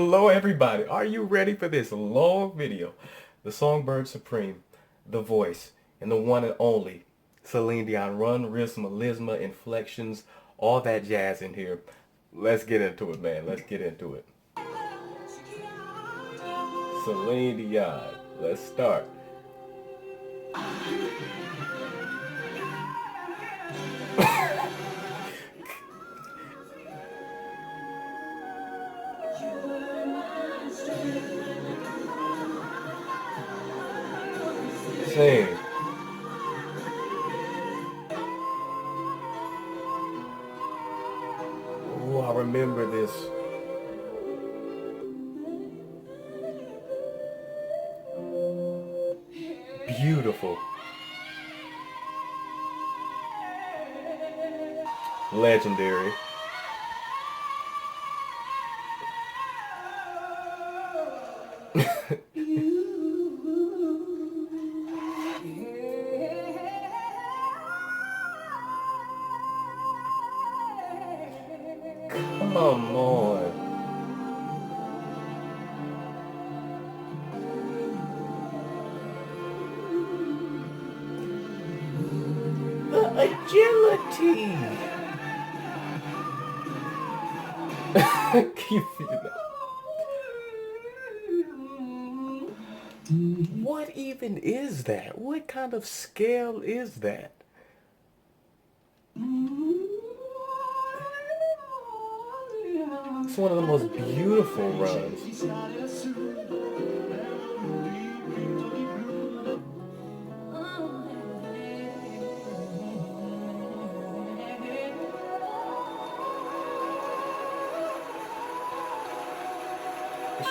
Hello everybody, are you ready for this long video? The Songbird Supreme, the voice, and the one and only CELINE DION. Run, Riffs, melisma, inflections, all that jazz in here. Let's get into it, man. Let's get into it. CELINE DION. Let's start. Sing. Oh, I remember this. Beautiful. Legendary. Come on. The agility. Keep it. What even is that? What kind of scale is that? It's one of the most beautiful runs.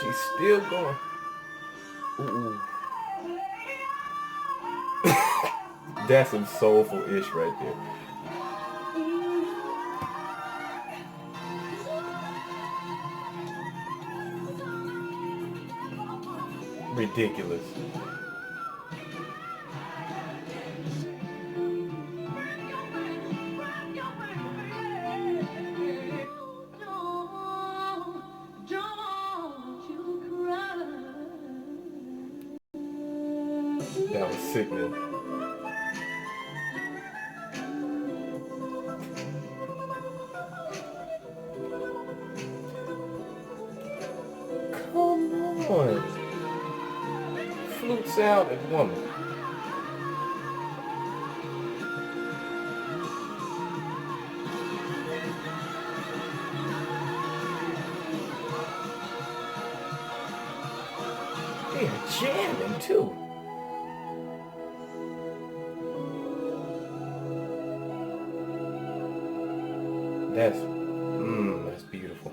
She's still going. Ooh. That's some soulful-ish right there. Ridiculous. That was sickening. Come on. Flute sounded woman. They're jamming too. That's beautiful.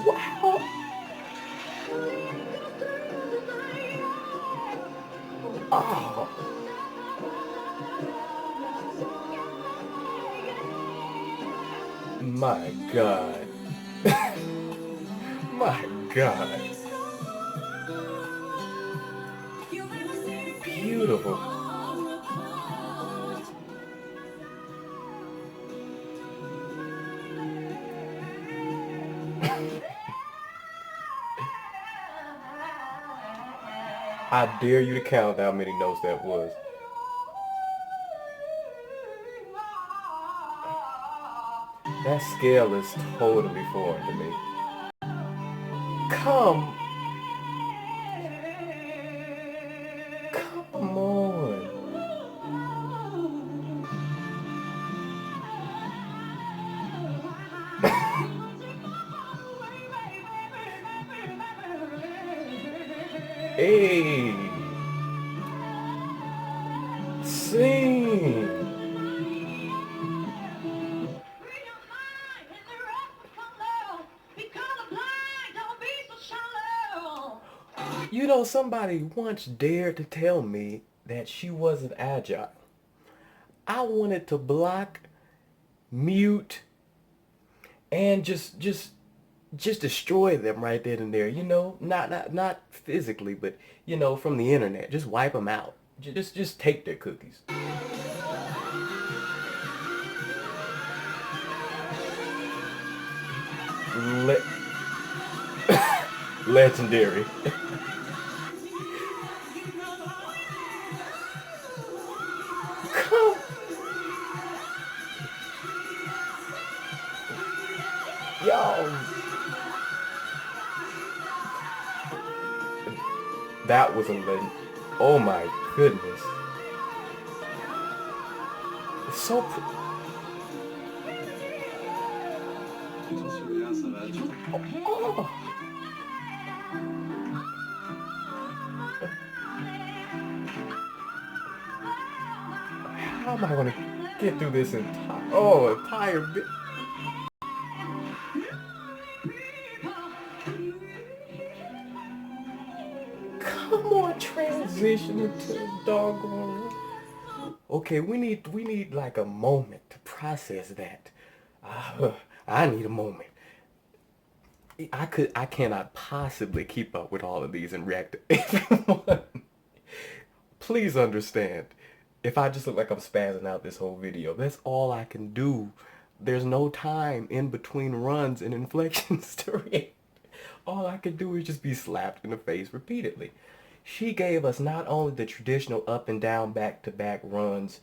Wow. Oh. My God. My God. Beautiful. I dare you to count how many notes that was. That scale is totally foreign to me. Come on. Hey. Sing. You know, somebody once dared to tell me that she wasn't agile. I wanted to block, mute, and just just destroy them right then and there. You know, not physically, but you know, from the internet. Just wipe them out. Just take their cookies. Le- Legendary. Come, y'all. That was a legend. Oh my goodness. It's so. Oh, how am I gonna get through this entire bit? Come on, transition into the doggone. Okay, we need like a moment to process that. I need a moment. I cannot possibly keep up with all of these and react to everyone. Please understand. If I just look like I'm spazzing out this whole video, that's all I can do. There's no time in between runs and inflections to react. All I could do is just be slapped in the face repeatedly. She gave us not only the traditional up and down back-to-back runs,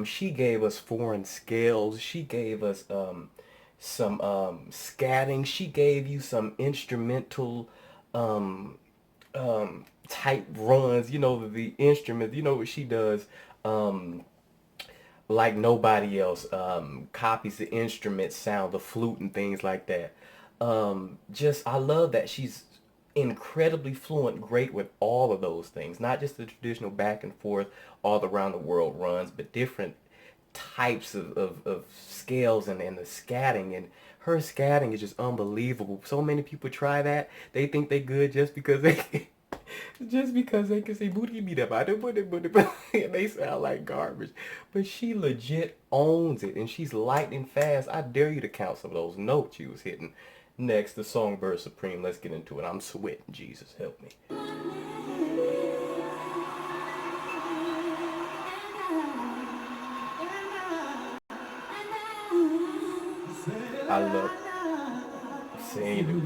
she gave us foreign scales. She gave us some scatting. She gave you some instrumental type runs. You know, the instrument. You know what she does. Like nobody else, copies the instrument sound, the flute and things like that. Just I love that she's incredibly fluent, great with all of those things, not just the traditional back and forth all around the world runs, but different types of scales and the scatting. And her scatting is just unbelievable. So many people try that. They think they good just because they just because they can say booty beat up and they sound like garbage. But she legit owns it and she's lightning fast. I dare you to count some of those notes she was hitting. Next, the Songbird Supreme. Let's get into it. I'm sweating. Jesus help me. I love seeing it.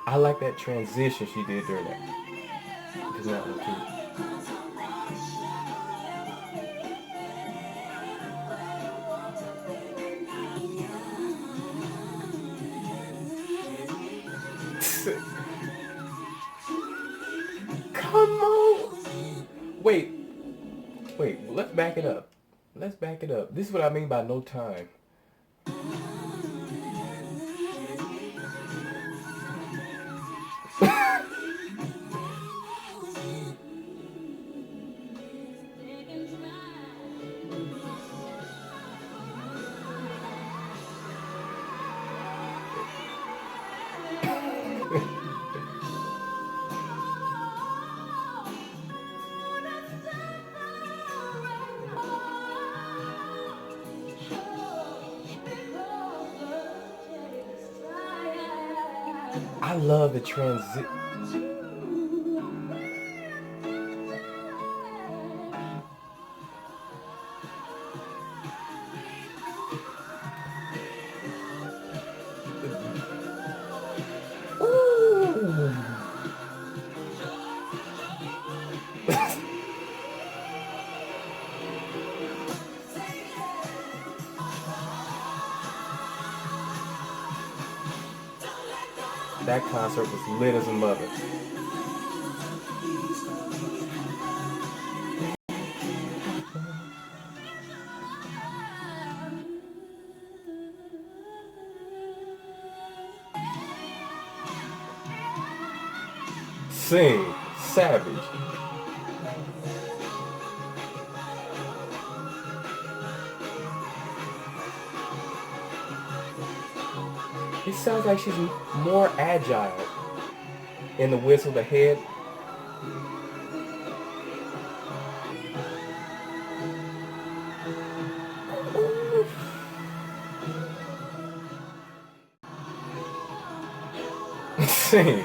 I like that transition she did during that. Cause that one too. Come on. Wait, let's back it up. Let's back it up. This is what I mean by no time. I love the transit. That concert was lit as a mother. Sing, savage. It sounds like she's more agile in the whistle, the head. Sing.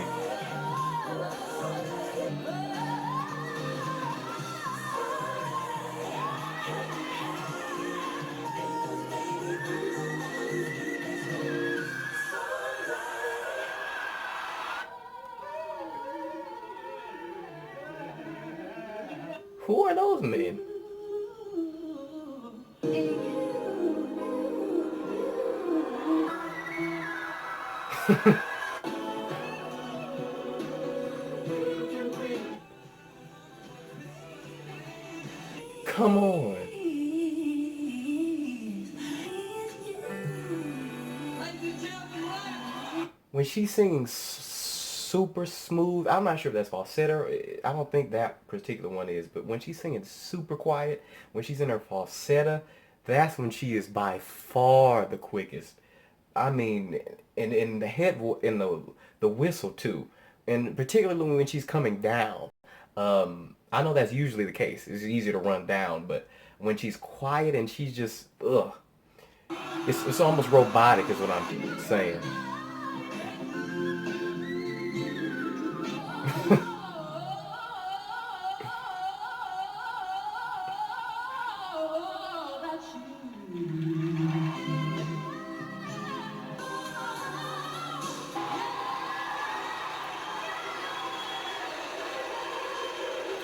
Who are those men? Come on. When she's singing super smooth, I'm not sure if that's falsetto. I don't think that particular one is, but when she's singing super quiet, when she's in her falsetto, that's when she is by far the quickest. I mean, in the in the whistle too, and particularly when she's coming down. I know that's usually the case. It's easier to run down, but when she's quiet and she's just it's almost robotic, is what I'm saying.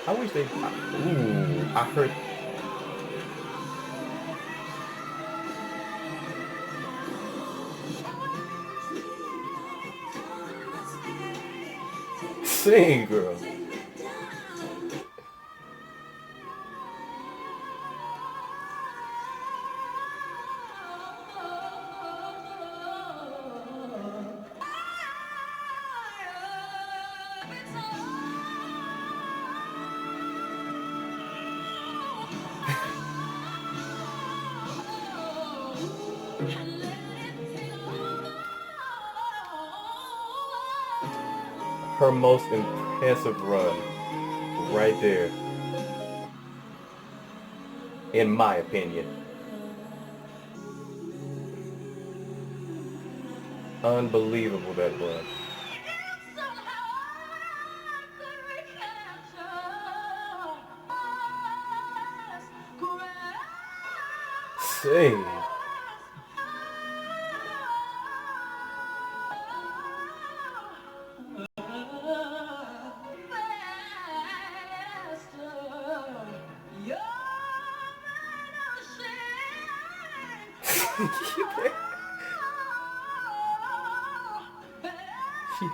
I wish they. Ooh, I heard. Sing, girl. Her most impressive run, right there, in my opinion. Unbelievable that run. Sing. she,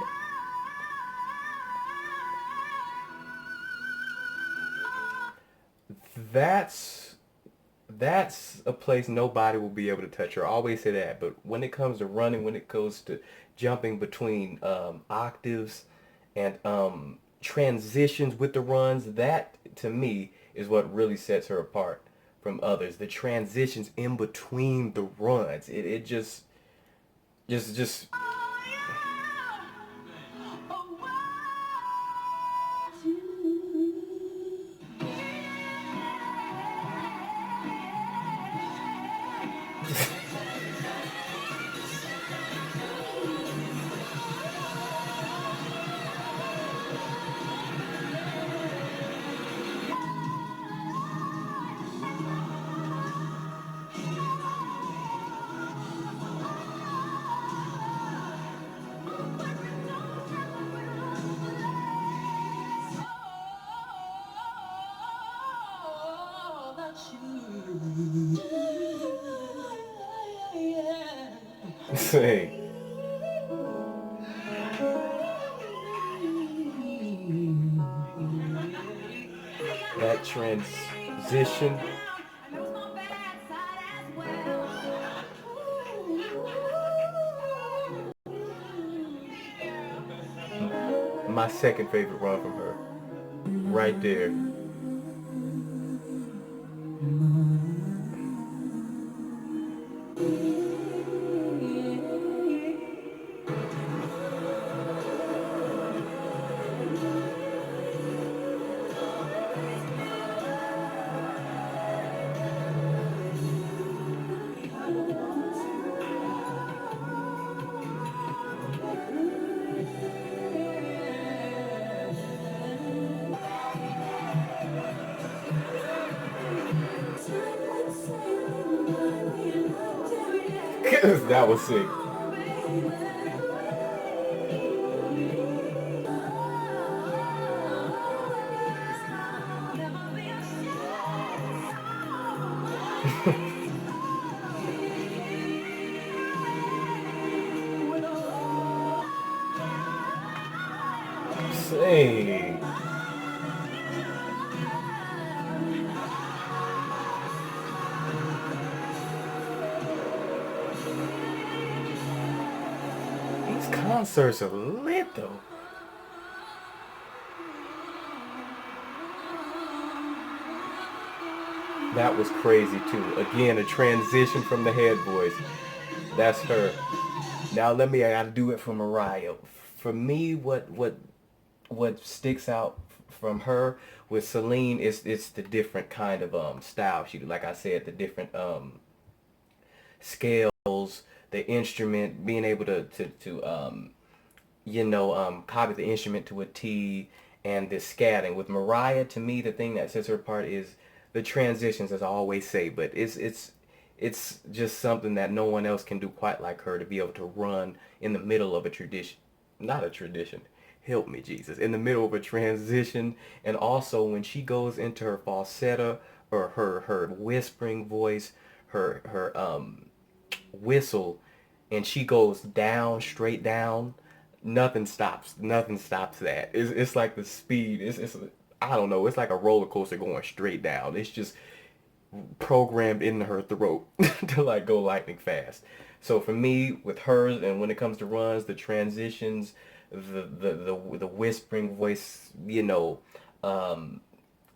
that's that's a place nobody will be able to touch her. I always say that, but when it comes to running, when it goes to jumping between octaves and transitions with the runs, that to me is what really sets her apart from others. The transitions in between the runs, it just sing. That transition. My second favorite run from her. Right there. That was sick. Sing. These concerts are lit though. That was crazy too. Again, a transition from the head voice. That's her. Now let me. I gotta do it for Mariah. For me, what sticks out from her with Celine is it's the different kind of style she do. Like I said, the different scales, the instrument, being able to copy the instrument to a T, and the scatting. With Mariah, to me, the thing that sets her apart is the transitions, as I always say. But it's just something that no one else can do quite like her, to be able to run in the middle of a tradition, not a tradition. Help me, Jesus. In the middle of a transition, and also when she goes into her falsetto or her whispering voice, her whistle, and she goes down, straight down. Nothing stops that. It's like the speed. It's I don't know. It's like a roller coaster going straight down. It's just programmed in her throat to like go lightning fast. So for me, with hers, and when it comes to runs, the transitions, the whispering voice, um,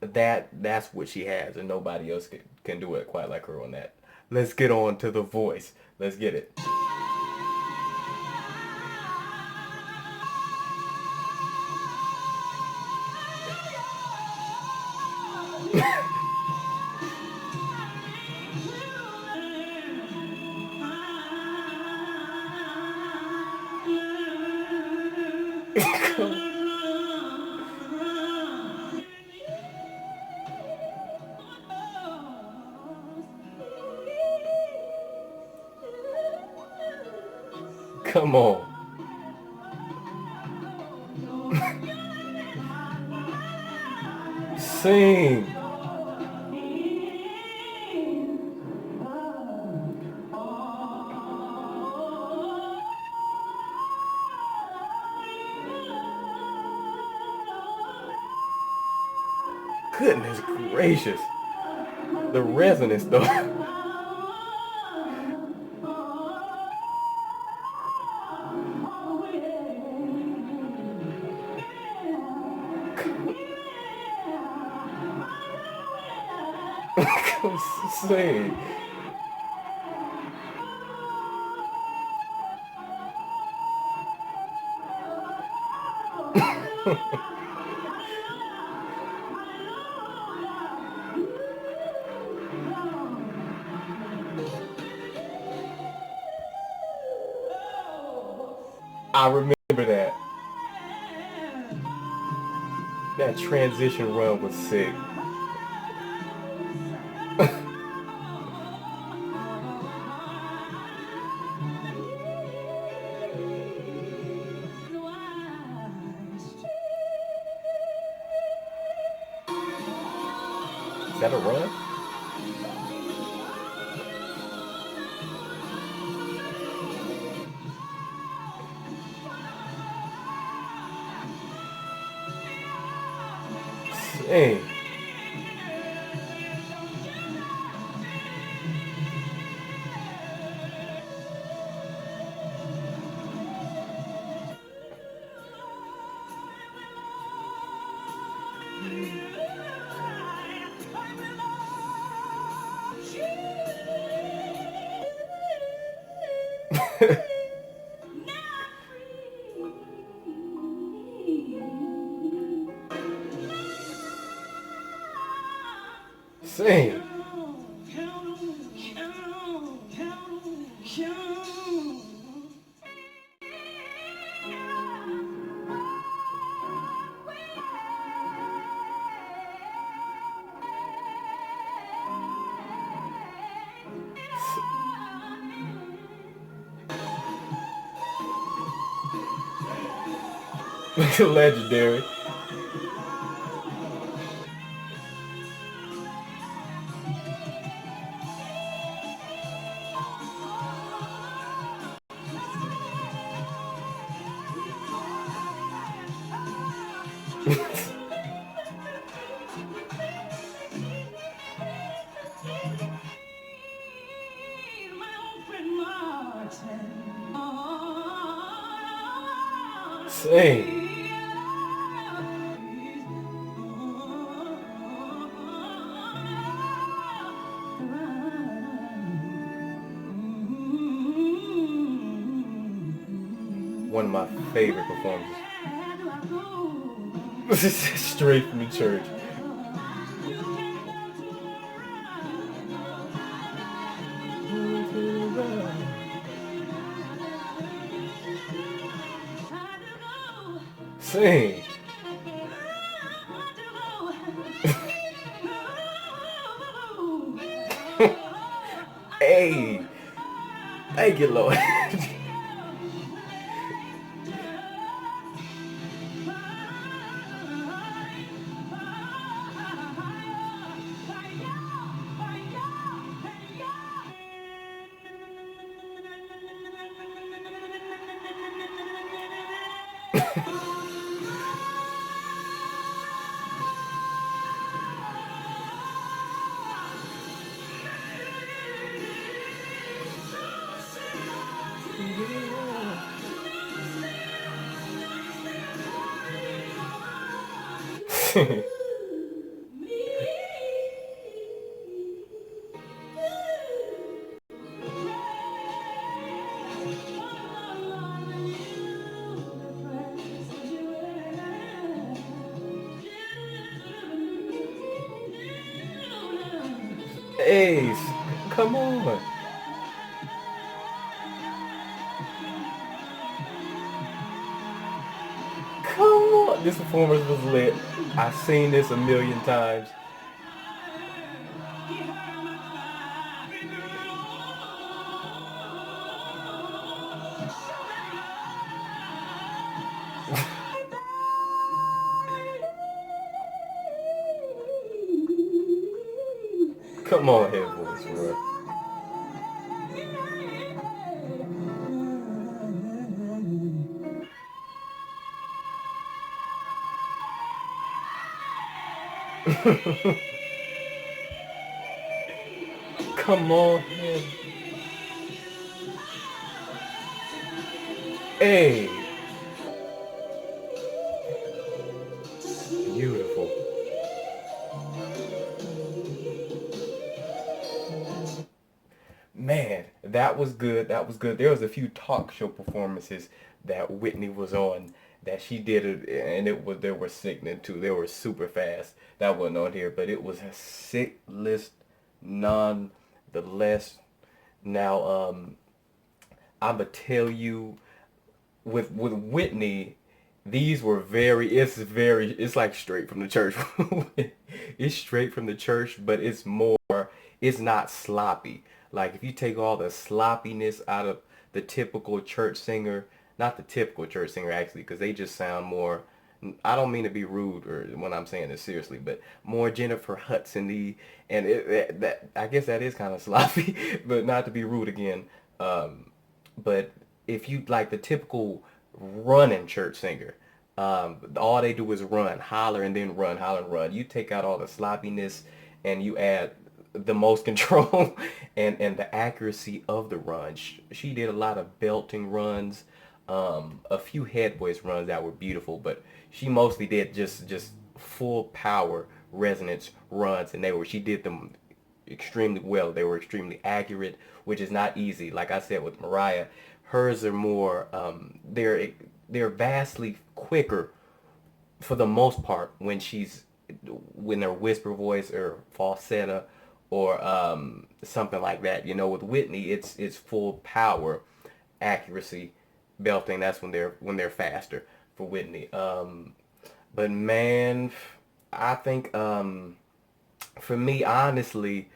that's what she has, and nobody else can do it quite like her on that. Let's get on to the voice. Let's get it. Come on. Sing. Goodness gracious. The resonance though. Sing. I remember that. That transition run was sick. Is that a run? Hey. Sing. Legendary. Sing. One of my favorite performances. Straight from the church. Sing. Hey. Thank you, Lord. Ace, come on. Come on. This performance was lit. I've seen this a million times. Come on, head voice, bro. Come on, head. Hey, beautiful. Man, that was good. That was good. There was a few talk show performances that Whitney was on that she did it, and it was they were sickening too. They were super fast. That wasn't on here, but it was a sick list nonetheless. Now, I'ma tell you, with Whitney, these were it's like straight from the church. It's straight from the church, but it's not sloppy. Like if you take all the sloppiness out of the typical church singer, not the typical church singer actually, because they just sound more. I don't mean to be rude or when I'm saying this seriously, but more Jennifer Hudson-y, and that I guess that is kind of sloppy, but not to be rude again. But if you like the typical running church singer, all they do is run, holler, and then run, holler, and run. You take out all the sloppiness and you add the most control and the accuracy of the run. She did a lot of belting runs, a few head voice runs that were beautiful, but she mostly did just full power resonance runs, and she did them extremely well. They were extremely accurate, which is not easy. Like I said with Mariah, hers are more they're vastly quicker for the most part when they're whisper voice or falsetto or something like that. You know, with Whitney, it's full power, accuracy, belting. That's when they're faster for Whitney. But man, I think for me, honestly,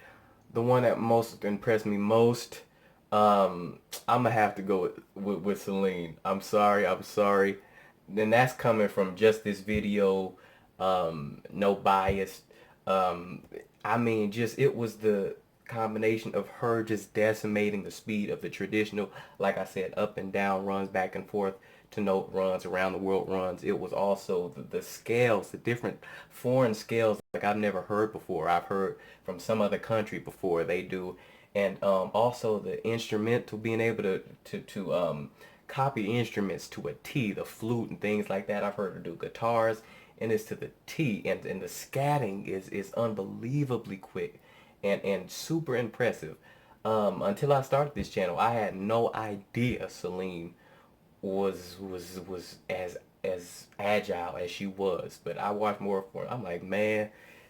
the one that most impressed me most, I'm gonna have to go with Celine. I'm sorry. then that's coming from just this video, no bias. Um, I mean, just it was the combination of her just decimating the speed of the traditional, like I said, up and down runs, back and forth to note runs, around the world runs. It was also the scales, the different foreign scales like I've never heard before. I've heard from some other country before they do, and also the instrumental, being able to copy instruments to a T, the flute and things like that. I've heard her do guitars, and it's to the T, and the scatting is unbelievably quick and super impressive. Until I started this channel, I had no idea Celine was as agile as she was. But I watched more for her. I'm like, man,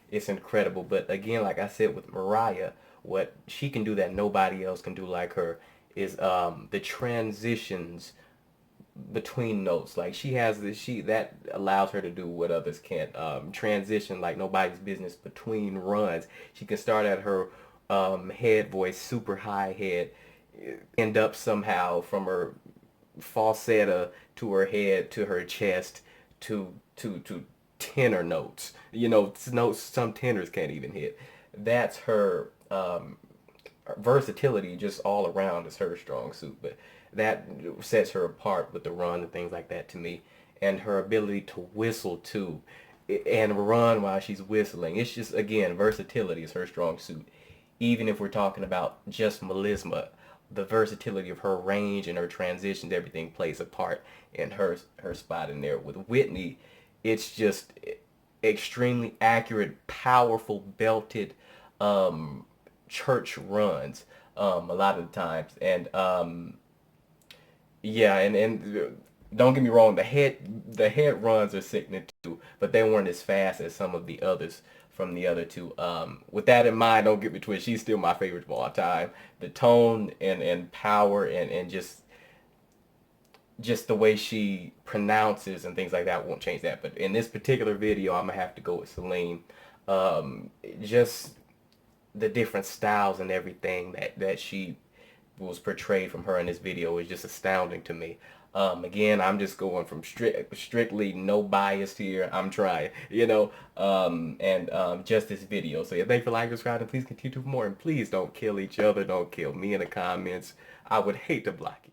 it's incredible. But again, like I said with Mariah, what she can do that nobody else can do like her is the transitions between notes. Like she has this, she that allows her to do what others can't. Transition like nobody's business between runs. She can start at her head voice, super high head, end up somehow from her falsetto to her head to her chest to tenor notes. You know, notes some tenors can't even hit. That's her versatility just all around is her strong suit. But that sets her apart with the run and things like that to me. And her ability to whistle too and run while she's whistling. It's just, again, versatility is her strong suit. Even if we're talking about just melisma, the versatility of her range and her transitions, everything plays a part in her spot in there. With Whitney, it's just extremely accurate, powerful, belted church runs a lot of the times. And yeah, and don't get me wrong, the head runs are sickening too, but they weren't as fast as some of the others from the other two. With that in mind, don't get me twisted, she's still my favorite of all time. The tone and power and just the way she pronounces and things like that won't change that. But in this particular video, I'm gonna have to go with Celine. Just the different styles and everything that she was portrayed from her in this video is just astounding to me. Again, I'm just going from strictly no bias here. I'm trying, and just this video. So yeah, thanks for liking, subscribing. Please continue for more, and please don't kill each other. Don't kill me in the comments. I would hate to block you.